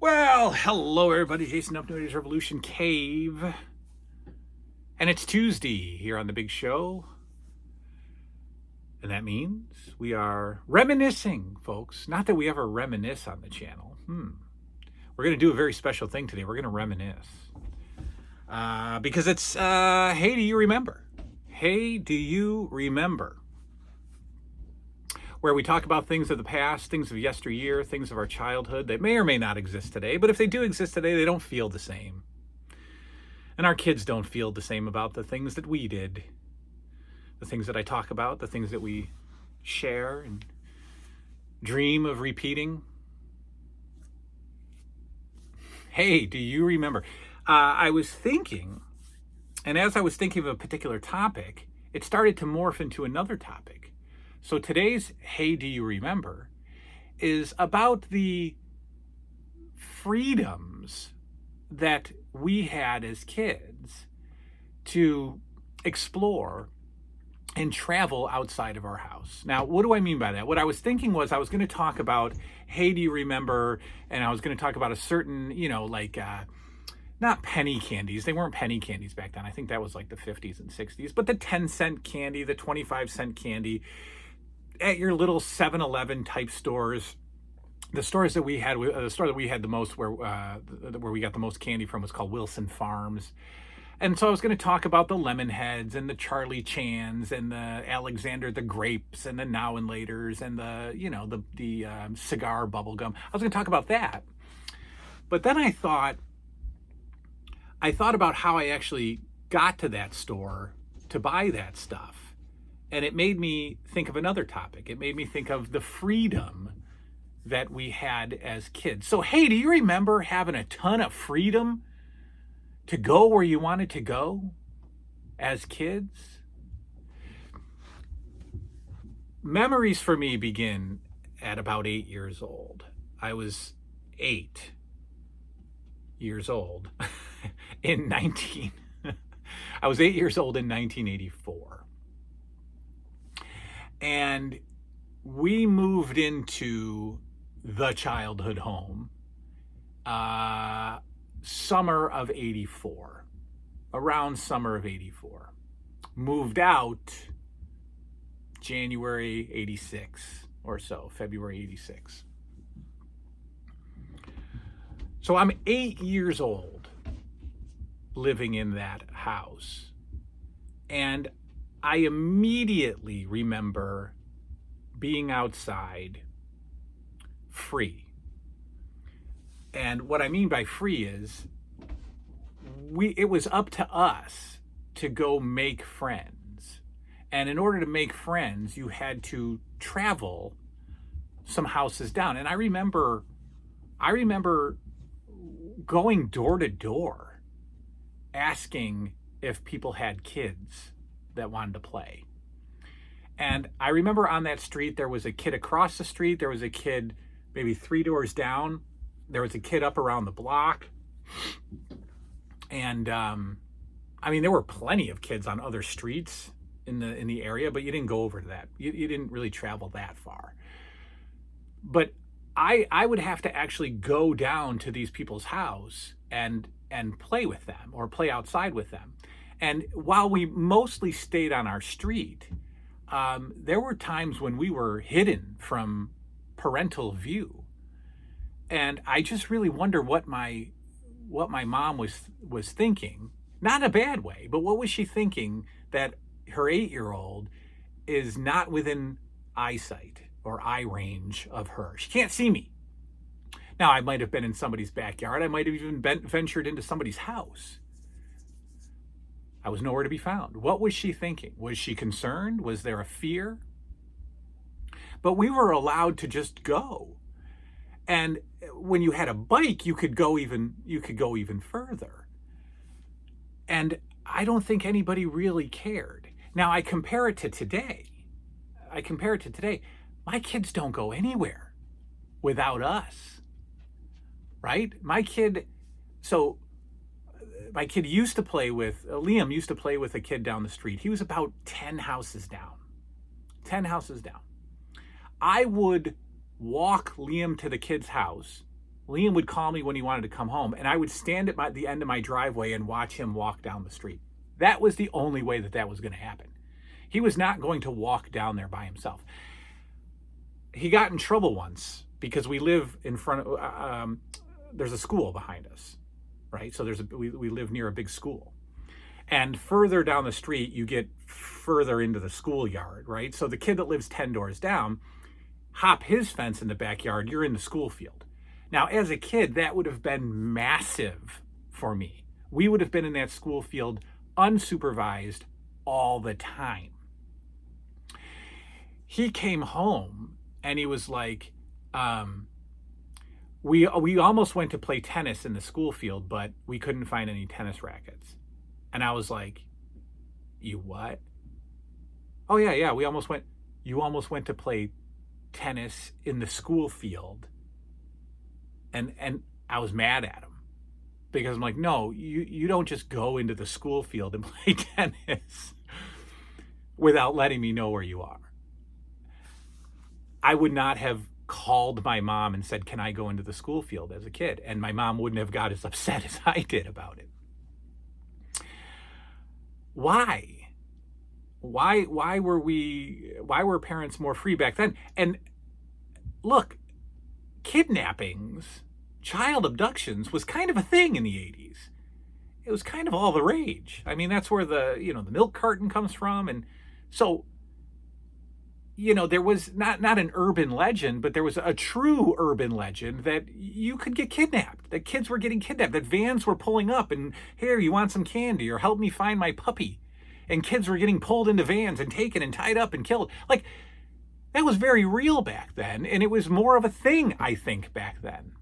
Well, hello everybody. Jason up, New Age Revolution Cave. And it's Tuesday here on the big show. And that means we are reminiscing, folks. Not that we ever reminisce on the channel. We're going to do a very special thing today. We're going to reminisce. Because it's, hey, do you remember? Hey, do you remember? Where we talk about things of the past, things of yesteryear, things of our childhood that may or may not exist today. But if they do exist today, they don't feel the same. And our kids don't feel the same about the things that we did. The things that I talk about, the things that we share and dream of repeating. Hey, do you remember? I was thinking, and as I was thinking of a particular topic, it started to morph into another topic. So today's Hey, do you remember is about the freedoms that we had as kids to explore and travel outside of our house. Now, what do I mean by that? What I was thinking was I was going to talk about, hey, do you remember? And I was going to talk about a certain, not penny candies. They weren't penny candies back then. I think that was like the 50s and 60s. But the 10-cent candy, the 25-cent candy at your little 7-Eleven type stores. The stores that we had, the store that we had the most, where we got the most candy from was called Wilson Farms. And so I was going to talk about the Lemon Heads and the Charlie Chans and the Alexander the Grapes and the Now and Laters and the cigar bubble gum. I was going to talk about that. But then I thought about how I actually got to that store to buy that stuff. And it made me think of another topic. It made me think of the freedom that we had as kids. So, hey, do you remember having a ton of freedom to go where you wanted to go as kids? Memories for me begin at about 8 years old. I was 8 years old I was 8 years old in 1984. And we moved into the childhood home summer of 84, around summer of 84. Moved out January 86 or so, February 86. So I'm 8 years old living in that house. And I immediately remember being outside free. And what I mean by free is it was up to us to go make friends. And in order to make friends, you had to travel some houses down. And I remember going door to door asking if people had kids that wanted to play. And I remember on that street, there was a kid across the street. There was a kid maybe 3 doors down. There was a kid up around the block. And there were plenty of kids on other streets in the area, but you didn't go over to that. You didn't really travel that far. But I would have to actually go down to these people's house and play with them or play outside with them. And while we mostly stayed on our street, there were times when we were hidden from parental view. And I just really wonder what my mom was thinking. Not in a bad way, but what was she thinking that her 8-year-old is not within eyesight or eye range of her? She can't see me. Now, I might have been in somebody's backyard. I might have even ventured into somebody's house. I was nowhere to be found. What was she thinking? Was she concerned? Was there a fear? But we were allowed to just go. And when you had a bike, you could go even further. And I don't think anybody really cared. Now, I compare it to today. My kids don't go anywhere without us. Right? My kid used to play with, Liam used to play with a kid down the street. He was about 10 houses down. I would walk Liam to the kid's house Liam would call me when he wanted to come home, and I would stand at the end of my driveway and watch him walk down the street. That was the only way that was going to happen. He was not going to walk down there by himself. He got in trouble once because we live in front of, there's a school behind us, right? So we live near a big school. And further down the street, you get further into the schoolyard, right? So the kid that lives 10 doors down, hop his fence in the backyard, you're in the school field. Now, as a kid, that would have been massive for me. We would have been in that school field unsupervised all the time. He came home and he was like, we almost went to play tennis in the school field, but we couldn't find any tennis rackets. And I was like, you what? Oh yeah, you almost went to play tennis in the school field. And I was mad at him because I'm like, no, you don't just go into the school field and play tennis without letting me know where you are. I would not have called my mom and said, can I go into the school field as a kid? And my mom wouldn't have got as upset as I did about it. Why? Why were parents more free back then? And look, kidnappings, child abductions was kind of a thing in the 80s. It was kind of all the rage. I mean, that's where the milk carton comes from. And so, there was not an urban legend, but there was a true urban legend that you could get kidnapped, that kids were getting kidnapped, that vans were pulling up and, here, you want some candy or help me find my puppy. And kids were getting pulled into vans and taken and tied up and killed. Like, that was very real back then. And it was more of a thing, I think, back then.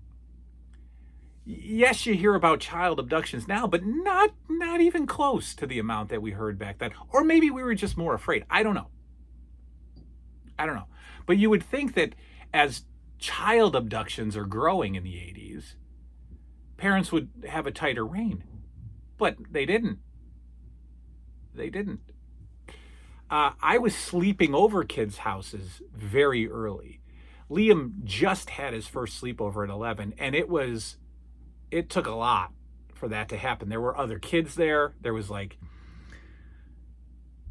Yes, you hear about child abductions now, but not even close to the amount that we heard back then. Or maybe we were just more afraid. I don't know. But you would think that as child abductions are growing in the 80s, parents would have a tighter rein. But they didn't. I was sleeping over kids' houses very early. Liam just had his first sleepover at 11, and it took a lot for that to happen. There were other kids there. There was I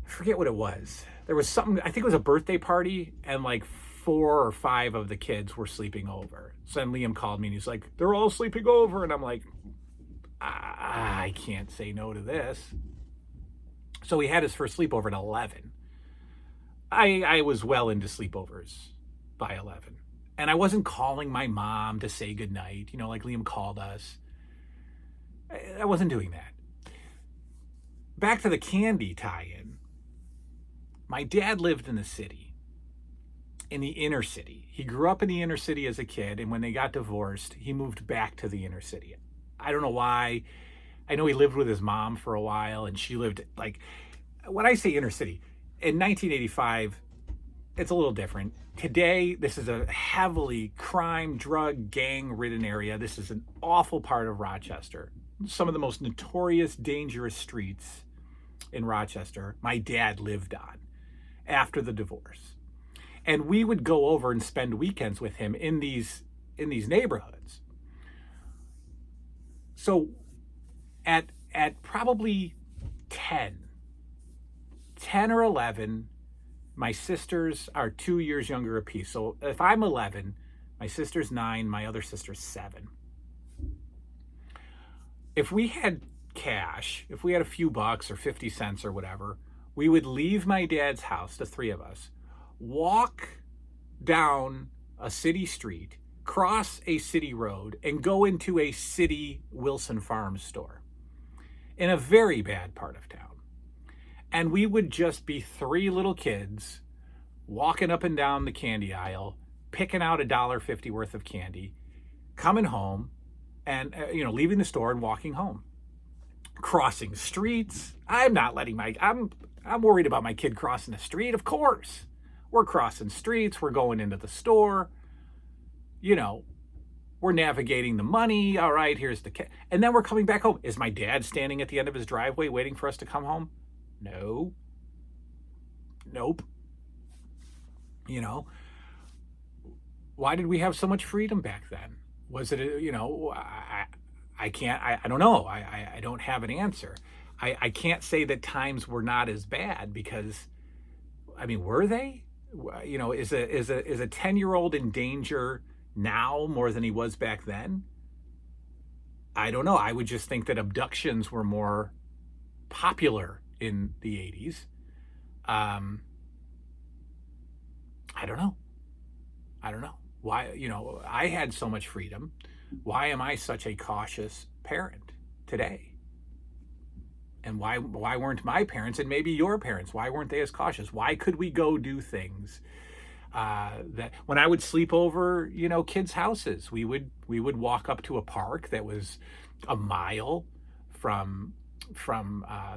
forget what it was. There was something, I think it was a birthday party, and 4 or 5 of the kids were sleeping over. So then Liam called me and he's like, they're all sleeping over. And I'm like, I can't say no to this. So he had his first sleepover at 11. I was well into sleepovers by 11. And I wasn't calling my mom to say goodnight, like Liam called us. I wasn't doing that. Back to the candy tie-in. My dad lived in the city, in the inner city. He grew up in the inner city as a kid, and when they got divorced, he moved back to the inner city. I don't know why. I know he lived with his mom for a while, and she lived, when I say inner city, in 1985, it's a little different. Today, this is a heavily crime, drug, gang-ridden area. This is an awful part of Rochester. Some of the most notorious, dangerous streets in Rochester, my dad lived on after the divorce. And we would go over and spend weekends with him in these neighborhoods. So at probably 10 or 11, my sisters are 2 years younger apiece. So if I'm 11, my sister's 9, my other sister's 7. If we had cash, if we had a few bucks or 50 cents or whatever, we would leave my dad's house, the 3 of us, walk down a city street, cross a city road, and go into a city Wilson Farms store in a very bad part of town. And we would just be 3 little kids walking up and down the candy aisle, picking out $1.50 worth of candy, coming home, and leaving the store and walking home. Crossing streets. I'm worried about my kid crossing the street, of course. We're crossing streets, we're going into the store. We're navigating the money. All right, here's the kid. And then we're coming back home. Is my dad standing at the end of his driveway waiting for us to come home? No. Nope. Why did we have so much freedom back then? Was it, I can't, I don't know. I don't have an answer. I can't say that times were not as bad because, I mean, were they? Is a 10-year-old in danger now more than he was back then? I don't know. I would just think that abductions were more popular in the 80s. I don't know. I don't know. Why, I had so much freedom. Why am I such a cautious parent today? And why weren't my parents, and maybe your parents, why weren't they as cautious? Why could we go do things that when I would sleep over, kids' houses, we would walk up to a park that was a mile from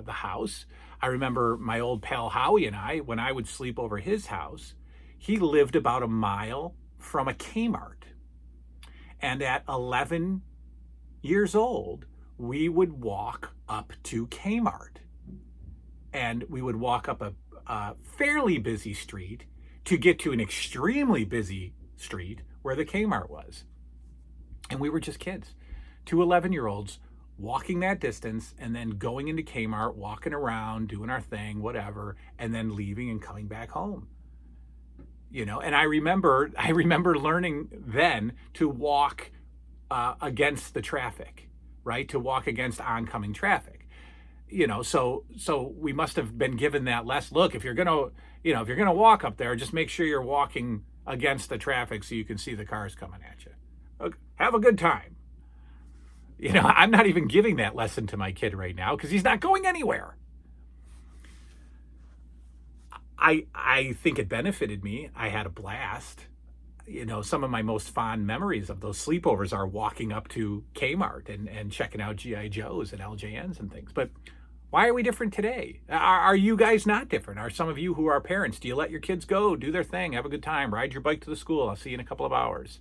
the house. I remember my old pal Howie and I, when I would sleep over his house, he lived about a mile from a Kmart. And at 11 years old, we would walk up to Kmart. And we would walk up a fairly busy street to get to an extremely busy street where the Kmart was. And we were just kids, 2 11-year-olds walking that distance and then going into Kmart, walking around, doing our thing, whatever, and then leaving and coming back home. And I remember learning then to walk against the traffic, right? To walk against oncoming traffic. So we must have been given that less. Look, if you're gonna walk up there, just make sure you're walking against the traffic so you can see the cars coming at you. Okay, have a good time. I'm not even giving that lesson to my kid right now because he's not going anywhere. I think it benefited me. I had a blast. Some of my most fond memories of those sleepovers are walking up to Kmart and checking out G.I. Joes and LJNs and things. But why are we different today? Are you guys not different? Are some of you who are parents, do you let your kids go, do their thing, have a good time, ride your bike to the school, I'll see you in a couple of hours?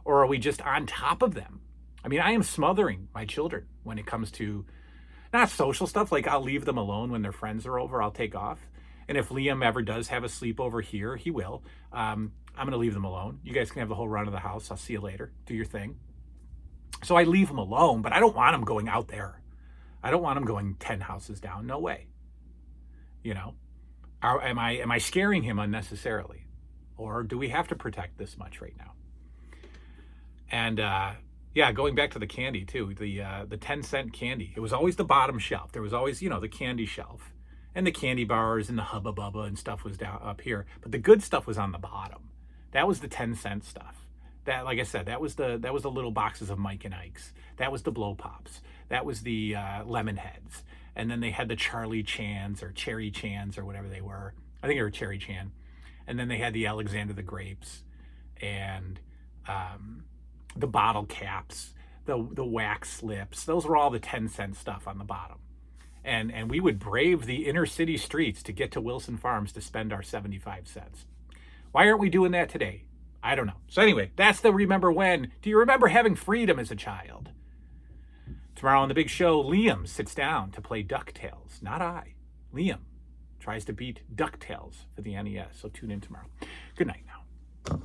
Or are we just on top of them? I mean, I am smothering my children when it comes to not social stuff, like I'll leave them alone when their friends are over, I'll take off. And if Liam ever does have a sleepover here, he will. I'm going to leave them alone. You guys can have the whole run of the house. I'll see you later. Do your thing. So I leave them alone, but I don't want them going out there. I don't want them going 10 houses down. No way. Am I scaring him unnecessarily? Or do we have to protect this much right now? And going back to the candy too, the 10-cent candy. It was always the bottom shelf. There was always, the candy shelf. And the candy bars and the Hubba Bubba and stuff was down up here. But the good stuff was on the bottom. That was the 10-cent stuff. That, like I said, that was the little boxes of Mike and Ike's. That was the Blow Pops. That was the Lemon Heads. And then they had the Charlie Chans or Cherry Chans or whatever they were. I think they were Cherry Chan. And then they had the Alexander the Grapes and the bottle caps, the wax slips. Those were all the 10-cent stuff on the bottom. And we would brave the inner city streets to get to Wilson Farms to spend our 75 cents. Why aren't we doing that today? I don't know. So anyway, that's the Remember When. Do you remember having freedom as a child? Tomorrow on the big show, Liam sits down to play DuckTales. Not I. Liam tries to beat DuckTales for the NES. So tune in tomorrow. Good night now.